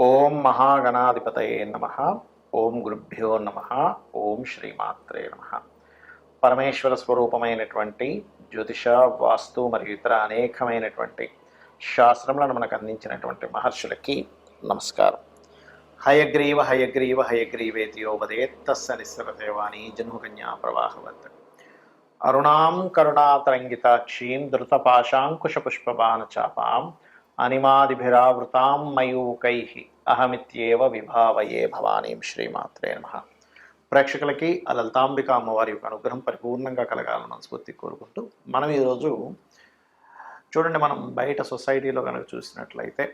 ఓం మహాగణాధిపతయే నమ. ఓం గురుభ్యో నమ. ఓం శ్రీమాత్రే నమ. పరమేశ్వర స్వరూపమైనటువంటి జ్యోతిష, వాస్తు మరియు ఇతర అనేకమైనటువంటి శాస్త్రములను మనకు అందించినటువంటి మహర్షులకి నమస్కారం. హయగ్రీవ హయగ్రీవ హయగ్రీవేతియోపదేత్తస్స నిస్సరదేవాణి జన్మకన్యా ప్రవాహవత్. అరుణాం కరుణాతరంగితాక్షీం ధృతపాశాంకుశపుష్పబాణచాపాం అనిమాదిభిరావృతాం మయూకైః అహమిత్యేవ విభావయే భవానీం. శ్రీమాత్రే నమః. ప్రేక్షకులకి ఆ లలితాంబిక అమ్మవారి యొక్క అనుగ్రహం పరిపూర్ణంగా కలగాలని మనస్ఫూర్తి కోరుకుంటూ మనం ఈరోజు చూడండి, మనం బయట సొసైటీలో కనుక చూసినట్లయితే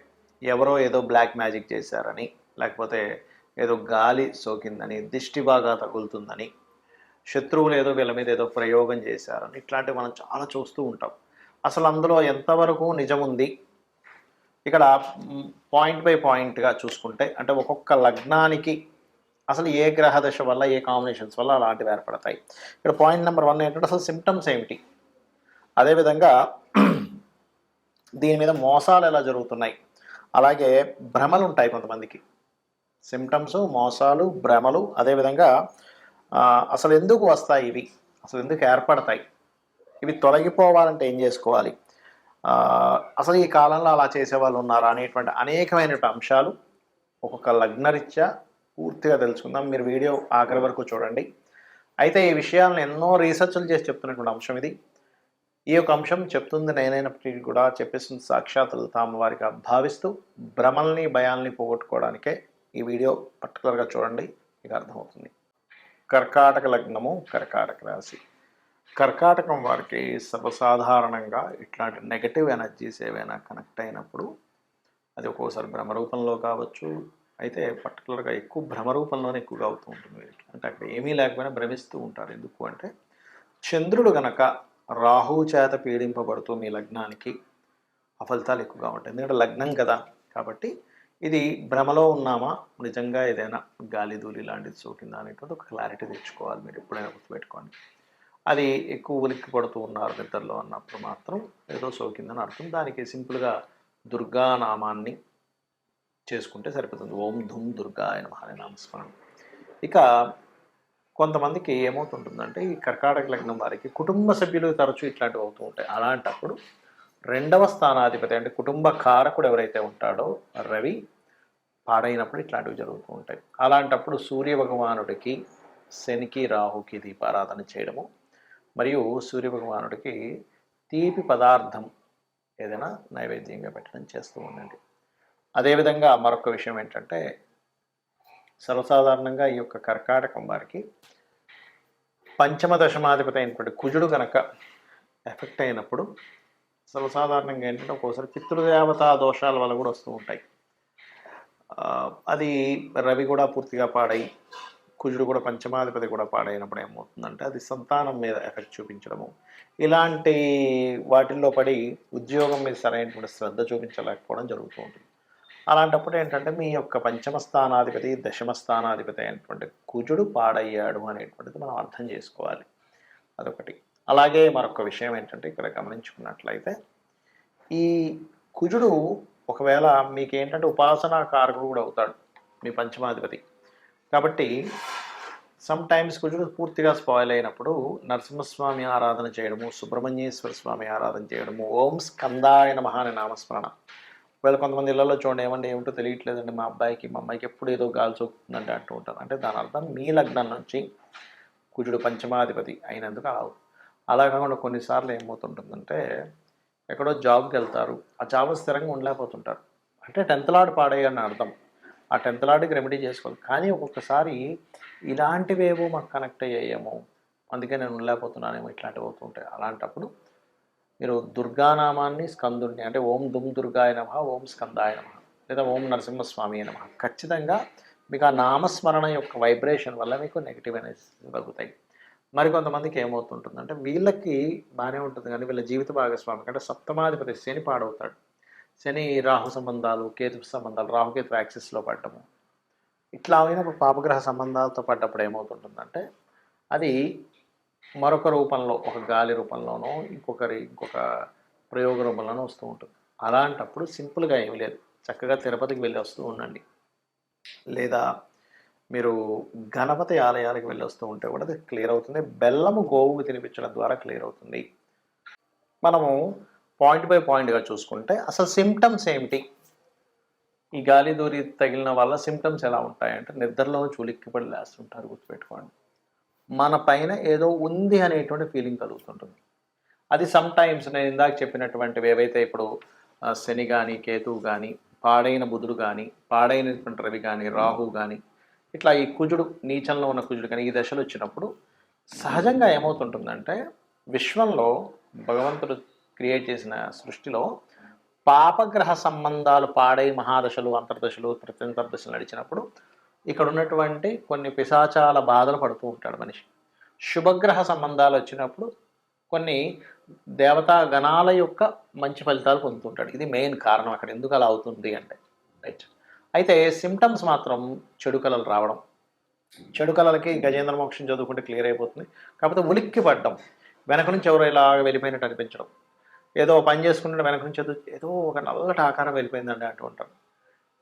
ఎవరో ఏదో బ్లాక్ మ్యాజిక్ చేశారని, లేకపోతే ఏదో గాలి సోకిందని, దిష్టి బాగా తగులుతుందని, శత్రువులు ఏదో వీళ్ళ మీద ఏదో ప్రయోగం చేశారని, ఇట్లాంటివి మనం చాలా చూస్తూ ఉంటాం. అసలు అందులో ఎంతవరకు నిజం ఉంది? ఇక్కడ పాయింట్ బై పాయింట్గా చూసుకుంటే, అంటే ఒక్కొక్క లగ్నానికి అసలు ఏ గ్రహ దశ వల్ల, ఏ కాంబినేషన్స్ వల్ల అలాంటివి ఏర్పడతాయి. ఇక్కడ పాయింట్ నెంబర్ 1 ఏంటంటే అసలు సిమ్టమ్స్ ఏమిటి, అదేవిధంగా దీని మీద మోసాలు ఎలా జరుగుతున్నాయి, అలాగే భ్రమలు ఉంటాయి కొంతమందికి. సిమ్టమ్స్, మోసాలు, భ్రమలు, అదేవిధంగా అసలు ఎందుకు వస్తాయి ఇవి, అసలు ఎందుకు ఏర్పడతాయి, ఇవి తొలగిపోవాలంటే ఏం చేసుకోవాలి, అసలు ఈ కాలంలో అలా చేసేవాళ్ళు ఉన్నారా అనేటువంటి అనేకమైనటువంటి అంశాలు ఒక్కొక్క లగ్నరీత్యా పూర్తిగా తెలుసుకుందాం. మీరు వీడియో ఆఖరి వరకు చూడండి. అయితే ఈ విషయాలను ఎన్నో రీసెర్చ్లు చేసి చెప్తున్నటువంటి అంశం ఇది. ఈ యొక్క అంశం చెప్తుంది నేనైనప్పటికీ కూడా చెప్పేస్తుంది సాక్షాత్ లలితామ్మ వారిగా భావిస్తూ భ్రమల్ని, భయాల్ని పోగొట్టుకోవడానికే ఈ వీడియో పర్టికులర్గా చూడండి, మీకు అర్థమవుతుంది. కర్కాటక లగ్నము, కర్కాటక రాశి. కర్కాటకం వారికి సర్వసాధారణంగా ఇట్లాంటి నెగటివ్ ఎనర్జీస్ ఏవైనా కనెక్ట్ అయినప్పుడు అది ఒక్కోసారి భ్రమరూపంలో కావచ్చు, అయితే పర్టికులర్గా ఎక్కువ భ్రమరూపంలోనే ఎక్కువగా అవుతూ ఉంటుంది వీరికి. అంటే అక్కడ ఏమీ లేకపోయినా భ్రమిస్తూ ఉంటారు. ఎందుకు అంటే చంద్రుడు గనక రాహువు చేత పీడింపబడుతూ మీ లగ్నానికి ఆ ఫలితాలు ఎక్కువగా ఉంటాయి. ఎందుకంటే లగ్నం కదా, కాబట్టి ఇది భ్రమలో ఉన్నామా, నిజంగా ఏదైనా గాలి ధూళి లాంటిది సోకిందా అనేటువంటి ఒక క్లారిటీ తెచ్చుకోవాలి. మీరు ఎప్పుడైనా గుర్తుపెట్టుకోండి. అది ఎక్కువ ఉలిక్కి పడుతూ ఉన్నారు నిద్రలో అన్నప్పుడు మాత్రం ఏదో సోకిందని అర్థం. దానికి సింపుల్గా దుర్గా నామాన్ని చేసుకుంటే సరిపోతుంది. ఓం ధుమ్ దుర్గాయ నమః అనే నామస్మరణ. ఇక కొంతమందికి ఏమవుతుంటుందంటే ఈ కర్కాటక లగ్నం వారికి కుటుంబ సభ్యులు తరచూ ఇట్లాంటివి అవుతూ ఉంటాయి. అలాంటప్పుడు 2వ స్థానాధిపతి అంటే కుటుంబ కారకుడు ఎవరైతే ఉంటాడో రవి పాడైనప్పుడు ఇట్లాంటివి జరుగుతూ ఉంటాయి. అలాంటప్పుడు సూర్య భగవానుడికి, శనికి, రాహుకి దీపారాధన చేయడము, మరియు సూర్య భగవానుడికి తీపి పదార్థం ఏదైనా నైవేద్యంగా పెట్టడం చేస్తూ ఉండండి. అదేవిధంగా మరొక విషయం ఏంటంటే సర్వసాధారణంగా ఈ యొక్క కర్కాటకం వారికి పంచమ దశమాధిపతి అయినటువంటి కుజుడు కనుక ఎఫెక్ట్ అయినప్పుడు సర్వసాధారణంగా ఏంటంటే ఒక్కోసారి పితృదేవతా దోషాల వల్ల కూడా వస్తూ ఉంటాయి. అది రవి కూడా పూర్తిగా పాడై, కుజుడు కూడా పంచమాధిపతి కూడా పాడైనప్పుడు ఏమవుతుందంటే అది సంతానం మీద ఎఫెక్ట్ చూపించడము, ఇలాంటి వాటిల్లో పడి ఉద్యోగం మీద సరైనటువంటి శ్రద్ధ చూపించలేకపోవడం జరుగుతూ ఉంటుంది. అలాంటప్పుడు ఏంటంటే మీ యొక్క పంచమ స్థానాధిపతి, దశమ స్థానాధిపతి అయినటువంటి కుజుడు పాడయ్యాడు అనేటువంటిది మనం అర్థం చేసుకోవాలి. అదొకటి. అలాగే మరొక విషయం ఏంటంటే ఇక్కడ గమనించుకున్నట్లయితే ఈ కుజుడు ఒకవేళ మీకేంటంటే ఉపాసనా కారకుడు కూడా అవుతాడు మీ పంచమాధిపతి. కాబట్టి సమ్ టైమ్స్ కుజుడు పూర్తిగా స్పాయిల్ అయినప్పుడు నరసింహస్వామి ఆరాధన చేయడము, సుబ్రహ్మణ్యేశ్వర స్వామి ఆరాధన చేయడము, ఓం స్కందాయ నమః అనే నామస్మరణ. ఒకవేళ కొంతమంది ఇళ్లలో చూడండి, ఏమిటో తెలియట్లేదండి మా అబ్బాయికి, మా అమ్మాయికి ఎప్పుడు ఏదో గాలి సోకుతుందంటే అంటూ ఉంటారు. అంటే దాని అర్థం మీ లగ్నం నుంచి కుజుడు పంచమాధిపతి అయినందుకు అలా కాకుండా కొన్నిసార్లు ఏమవుతుంటుందంటే ఎక్కడో జాబ్కి వెళ్తారు, ఆ జాబ్లో స్థిరంగా ఉండలేకపోతుంటారు. అంటే 10th లార్డ్ పాడయ్యని అర్థం. ఆ 10th లార్డ్కి రెమెడీ చేసుకోవాలి. కానీ ఒక్కొక్కసారి ఇలాంటివేవో మాకు కనెక్ట్ అయ్యాయేమో, అందుకే నేను ఉండలేకపోతున్నానేమో, ఇట్లాంటివి అవుతుంటాయి. అలాంటప్పుడు మీరు దుర్గానామాన్ని, స్కందుడిని అంటే ఓం దుమ్ దుర్గాయ నమః, ఓం స్కందాయ నమః, లేదా ఓం నరసింహస్వామి నమః, ఖచ్చితంగా మీకు ఆ నామస్మరణ యొక్క వైబ్రేషన్ వల్ల మీకు నెగిటివ్ ఎనర్జీస్ తగ్గుతాయి. మరికొంతమందికి ఏమవుతుంటుందంటే వీళ్ళకి బాగానే ఉంటుంది, కానీ వీళ్ళ జీవిత భాగస్వామి అంటే సప్తమాధిపతి శని పాడవుతాడు. శని రాహు సంబంధాలు, కేతు సంబంధాలు, రాహుకేతు యాక్సిస్లో పడ్డము, ఇట్లా అయినప్పుడు పాపగ్రహ సంబంధాలతో పడ్డప్పుడు ఏమవుతుంటుందంటే అది మరొక రూపంలో, ఒక గాలి రూపంలోనో ఇంకొక ప్రయోగ రూపంలోనో వస్తూ ఉంటుంది. అలాంటప్పుడు సింపుల్గా ఏమి లేదు, చక్కగా తిరుపతికి వెళ్ళి వస్తూ ఉండండి. లేదా మీరు గణపతి ఆలయాలకు వెళ్ళి వస్తూ ఉంటే కూడా అది క్లియర్ అవుతుంది. బెల్లము గోవుకు తినిపించడం ద్వారా క్లియర్ అవుతుంది. మనము పాయింట్ బై పాయింట్‌గా చూసుకుంటే అసలు సింప్టమ్స్ ఏమిటి? ఈ గాలి దూరి తగిలిన వల్ల సింప్టమ్స్ ఎలా ఉంటాయంటే నిద్రలో ఉలిక్కిపడి లేస్తుంటారు, గుర్తుపెట్టుకోండి. మన పైన ఏదో ఉంది అనేటువంటి ఫీలింగ్ కలుగుతుంటుంది. అది సమ్‌టైమ్స్ నేను ఇందాక చెప్పినటువంటివి ఏవైతే ఇప్పుడు శని గాని, కేతువు గాని, పాడైన బుధుడు గాని, పాడైనటువంటి రవి గాని, రాహువు గాని, ఇట్లా ఈ కుజుడు నీచంలో ఉన్న కుజుడు కానీ ఈ దశలు వచ్చినప్పుడు సహజంగా ఏమవుతుంటుందంటే విశ్వంలో భగవంతుడు క్రియేట్ చేసిన సృష్టిలో పాపగ్రహ సంబంధాలు పాడై మహాదశలు, అంతర్దశలు, ప్రత్యంతర్దశలు నడిచినప్పుడు ఇక్కడ ఉన్నటువంటి కొన్ని పిశాచాల బాధలు పడుతూ ఉంటాడు మనిషి. శుభగ్రహ సంబంధాలు వచ్చినప్పుడు కొన్ని దేవతా గణాల యొక్క మంచి ఫలితాలు పొందుతుంటాడు. ఇది మెయిన్ కారణం అక్కడ ఎందుకు అలా అవుతుంది అంటే. రైట్. అయితే సిమ్టమ్స్ మాత్రం చెడు కళలు రావడం. చెడు కళలకి గజేంద్ర మోక్షం చదువుకుంటే క్లియర్ అయిపోతుంది. కాకపోతే ఉలిక్కి పడ్డం, వెనక నుంచి ఎవరో ఇలాగ వెళ్ళిపోయినట్టు అనిపించడం, ఏదో పని చేసుకుంటే వెనక నుంచి ఏదో ఒక నల్లటి ఆకారం వెళ్ళిపోయిందండి అంటూ ఉంటారు.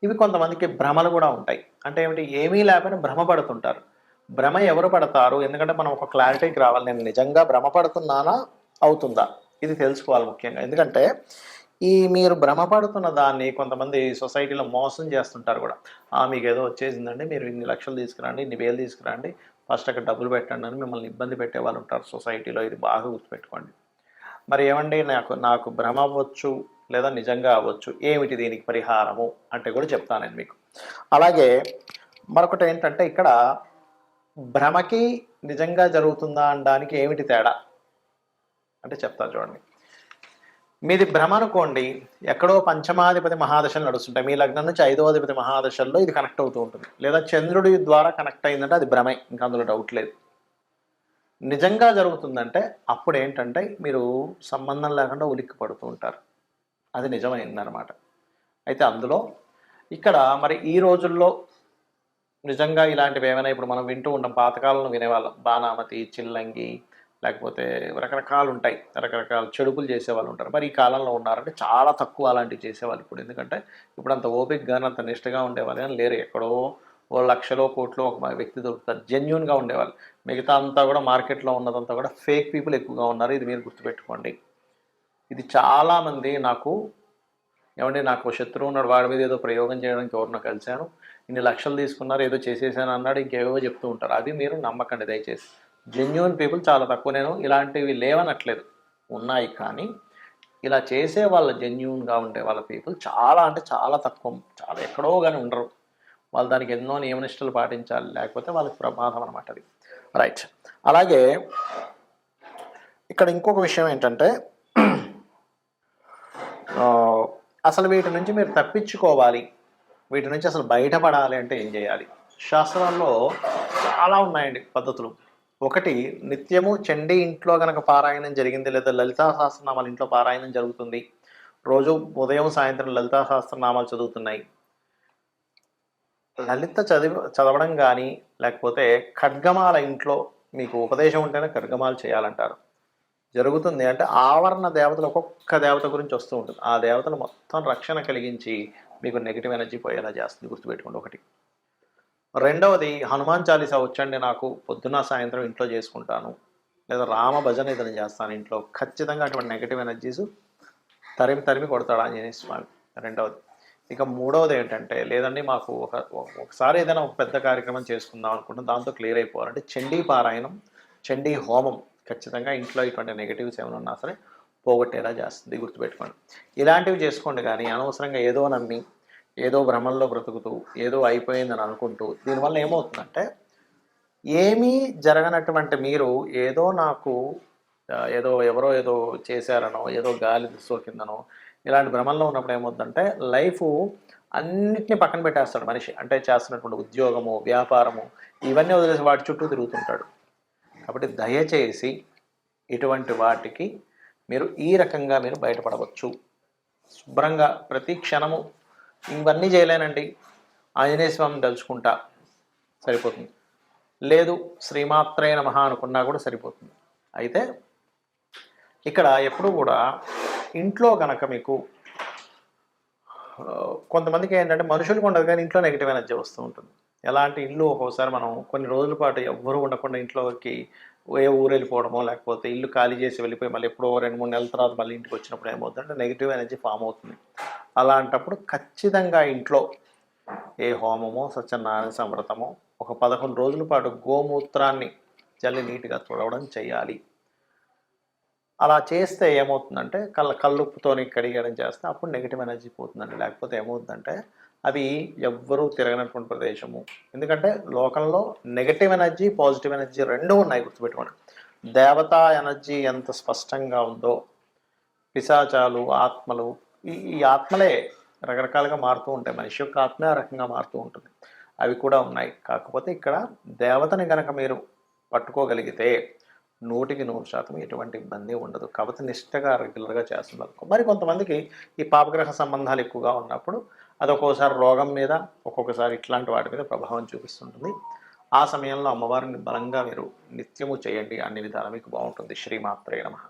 ఇవి కొంతమందికి భ్రమలు కూడా ఉంటాయి. అంటే ఏమిటి, ఏమీ లేకపోయినా భ్రమ పడుతుంటారు. భ్రమ ఎవరు పడతారు? ఎందుకంటే మనం ఒక క్లారిటీకి రావాలి. నేను నిజంగా భ్రమ పడుతున్నానా, అవుతుందా, ఇది తెలుసుకోవాలి ముఖ్యంగా. ఎందుకంటే ఈ మీరు భ్రమపడుతున్న దాన్ని కొంతమంది సొసైటీలో మోసం చేస్తుంటారు కూడా. మీకు ఏదో వచ్చేసిందండి, మీరు ఇన్ని లక్షలు తీసుకురండి, ఇన్ని వేలు తీసుకురండి, ఫస్ట్ అక్కడ డబ్బులు పెట్టండి అని మిమ్మల్ని ఇబ్బంది పెట్టే వాళ్ళు ఉంటారు సొసైటీలో. ఇది బాగా గుర్తుపెట్టుకోండి. మరి ఏమండి, నాకు భ్రమ అవ్వచ్చు లేదా నిజంగా అవ్వచ్చు, ఏమిటి దీనికి పరిహారము అంటే కూడా చెప్తాను నేను మీకు. అలాగే మరొకటి ఏంటంటే ఇక్కడ భ్రమకి నిజంగా జరుగుతుందా అనడానికి ఏమిటి తేడా అంటే చెప్తాను చూడండి. మీది భ్రమ అనుకోండి, ఎక్కడో పంచమాధిపతి మహాదశలు నడుస్తుంటాయి. మీ లగ్నం నుంచి 5వ అధిపతి మహాదశల్లో ఇది కనెక్ట్ అవుతూ ఉంటుంది. లేదా చంద్రుడి ద్వారా కనెక్ట్ అయిందంటే అది భ్రమే, ఇంకా అందులో డౌట్ లేదు. నిజంగా జరుగుతుందంటే అప్పుడు ఏంటంటే మీరు సంబంధం లేకుండా ఉలిక్కి పడుతూ ఉంటారు. అది నిజమైందనమాట. అయితే అందులో ఇక్కడ మరి ఈ రోజుల్లో నిజంగా ఇలాంటివి ఏమైనా ఇప్పుడు మనం వింటూ ఉంటాం, పాతకాలంలో వినేవాళ్ళం, బాణామతి, చిల్లంగి, లేకపోతే రకరకాలు ఉంటాయి, రకరకాల చెడుపులు చేసేవాళ్ళు ఉంటారు. మరి ఈ కాలంలో ఉన్నారంటే చాలా తక్కువ అలాంటివి చేసేవాళ్ళు ఇప్పుడు. ఎందుకంటే ఇప్పుడు అంత ఓపిక కానీ అంత నిష్టగా ఉండేవాళ్ళు కానీ లేరు. ఎక్కడో ఓ లక్షలో కోట్లో ఒక వ్యక్తి దొరుకుతారు జెన్యున్గా ఉండేవాళ్ళు. మిగతా అంతా కూడా మార్కెట్లో ఉన్నదంతా కూడా ఫేక్ పీపుల్ ఎక్కువగా ఉన్నారు. ఇది మీరు గుర్తుపెట్టుకోండి. ఇది చాలామంది నాకు శత్రువు ఉన్నాడు, వాడి మీద ఏదో ప్రయోగం చేయడానికి ఎవరినో కలిశాను, ఇన్ని లక్షలు తీసుకున్నారు, ఏదో చేసేసాను అన్నాడు, ఇంకేవో చెప్తూ ఉంటారు. అది మీరు నమ్మకండి దయచేసి. జెన్యున్ పీపుల్ చాలా తక్కువ. నేను ఇలాంటివి లేవనట్లేదు, ఉన్నాయి. కానీ ఇలా చేసే వాళ్ళ జెన్యున్గా ఉండే వాళ్ళ పీపుల్ చాలా అంటే చాలా తక్కువ, చాలా ఎక్కడో కానీ ఉండరు. వాళ్ళు దానికి ఎన్నో నియమనిష్టలు పాటించాలి, లేకపోతే వాళ్ళకి ప్రమాదం అనమాట అది. రైట్. అలాగే ఇక్కడ ఇంకొక విషయం ఏంటంటే అసలు వీటి నుంచి మీరు తప్పించుకోవాలి, వీటి నుంచి అసలు బయటపడాలి అంటే ఏం చేయాలి? శాస్త్రాల్లో చాలా ఉన్నాయండి పద్ధతులు. ఒకటి, నిత్యము చండీ ఇంట్లో కనుక పారాయణం జరిగింది, లేదా లలితా సహస్రనామాలు ఇంట్లో పారాయణం జరుగుతుంది, రోజు ఉదయం సాయంత్రం లలితా సహస్రనామాలు చదువుతున్నాయి, లలిత చదవడం కానీ, లేకపోతే ఖడ్గమాల ఇంట్లో మీకు ఉపదేశం ఉంటేనే ఖడ్గమాలు చేయాలంటారు. జరుగుతుంది అంటే ఆవరణ దేవతలు ఒక్కొక్క దేవత గురించి వస్తూ ఉంటుంది. ఆ దేవతలు మొత్తం రక్షణ కలిగించి మీకు నెగిటివ్ ఎనర్జీ పోయేలా చేస్తుంది, గుర్తుపెట్టుకోండి. ఒకటి. రెండవది, హనుమాన్ చాలీసా వచ్చండి నాకు, పొద్దున్న సాయంత్రం ఇంట్లో చేసుకుంటాను, లేదా రామ భజన ఏదైనా చేస్తాను ఇంట్లో, ఖచ్చితంగా అటువంటి నెగిటివ్ ఎనర్జీస్ తరిమి కొడతాడు ఆంజనేయ స్వామి. రెండవది. ఇక మూడవది ఏంటంటే, లేదండి మాకు ఒకసారి ఏదైనా ఒక పెద్ద కార్యక్రమం చేసుకుందాం అనుకుంటాం, దాంతో క్లియర్ అయిపోవాలంటే చండీ పారాయణం, చండీ హోమం ఖచ్చితంగా ఇంట్లో ఇటువంటి నెగిటివ్స్ ఏమైనా ఉన్నా సరే పోగొట్టేలా చేస్తుంది, గుర్తుపెట్టుకోండి. ఇలాంటివి చేసుకోండి. కానీ అనవసరంగా ఏదో నమ్మి ఏదో భ్రమంలో బ్రతుకుతూ ఏదో అయిపోయిందని అనుకుంటూ దీనివల్ల ఏమవుతుందంటే ఏమీ జరగనటువంటి మీరు ఏదో ఎవరో ఏదో చేశారనో, ఏదో గాలి సోకిందనో, ఇలాంటి భ్రమంలో ఉన్నప్పుడు ఏమవుతుందంటే లైఫ్ అన్నిటినీ పక్కన పెట్టేస్తాడు మనిషి. అంటే చేస్తున్నటువంటి ఉద్యోగము, వ్యాపారము, ఇవన్నీ వదిలేసి వాటి చుట్టూ తిరుగుతుంటాడు. కాబట్టి దయచేసి ఇటువంటి వాటికి మీరు ఈ రకంగా మీరు బయటపడవచ్చు. శుభ్రంగా ప్రతి క్షణము ఇవన్నీ చేయలేనండి, ఆంజనేయ స్వామిని తలుచుకుంటా సరిపోతుంది, లేదు శ్రీమాత్రే నమః అనుకున్నా కూడా సరిపోతుంది. అయితే ఇక్కడ ఎప్పుడు కూడా ఇంట్లో కనుక మీకు కొంతమందికి ఏంటంటే మనుషులకు ఉండదు కానీ ఇంట్లో నెగెటివ్ ఎనర్జీ వస్తూ ఉంటుంది. ఎలా అంటే ఇల్లు ఒక్కోసారి మనం కొన్ని రోజుల పాటు ఎవ్వరూ ఉండకుండా ఇంట్లోకి ఏ ఊరెళ్ళిపోవడమో, లేకపోతే ఇల్లు ఖాళీ చేసి వెళ్ళిపోయి మళ్ళీ ఎప్పుడో 2, 3 నెలల తర్వాత మళ్ళీ ఇంటికొచ్చినప్పుడు ఏమవుతుందంటే నెగెటివ్ ఎనర్జీ ఫార్మ్ అవుతుంది. అలాంటప్పుడు ఖచ్చితంగా ఇంట్లో ఏ హోమమో, సత్యనారాయణ సంవ్రతమో ఒక 11 రోజుల పాటు గోమూత్రాన్ని చల్లి నీట్‌గా తుడవడం చేయాలి. అలా చేస్తే ఏమవుతుందంటే కల్లుప్పుతోని కడిగడం చేస్తే అప్పుడు నెగెటివ్ ఎనర్జీ పోతుందండి. లేకపోతే ఏమవుతుందంటే అవి ఎవ్వరూ తిరగనటువంటి ప్రదేశము. ఎందుకంటే లోకంలో నెగెటివ్ ఎనర్జీ, పాజిటివ్ ఎనర్జీ 2 ఉన్నాయి గుర్తుపెట్టుకోండి. దేవతా ఎనర్జీ ఎంత స్పష్టంగా ఉందో పిశాచాలు, ఆత్మలు ఈ ఆత్మలే రకరకాలుగా మారుతూ ఉంటాయి. మనిషి యొక్క ఆత్మే ఆ రకంగా మారుతూ ఉంటుంది. అవి కూడా ఉన్నాయి. కాకపోతే ఇక్కడ దేవతని గనక మీరు పట్టుకోగలిగితే 100% ఎటువంటి ఇబ్బంది ఉండదు. కాకపోతే నిష్టగా రెగ్యులర్‌గా చేస్తున్నారు. మరి కొంతమందికి ఈ పాపగ్రహ సంబంధాలు ఎక్కువగా ఉన్నప్పుడు అది ఒక్కోసారి రోగం మీద, ఒక్కొక్కసారి ఇట్లాంటి వాటి మీద ప్రభావం చూపిస్తుంటుంది. ఆ సమయంలో అమ్మవారిని బలంగా మీరు నిత్యము చేయండి. అన్ని విధాలా మీకు బావుంటుంది. శ్రీమాత్రే నమః.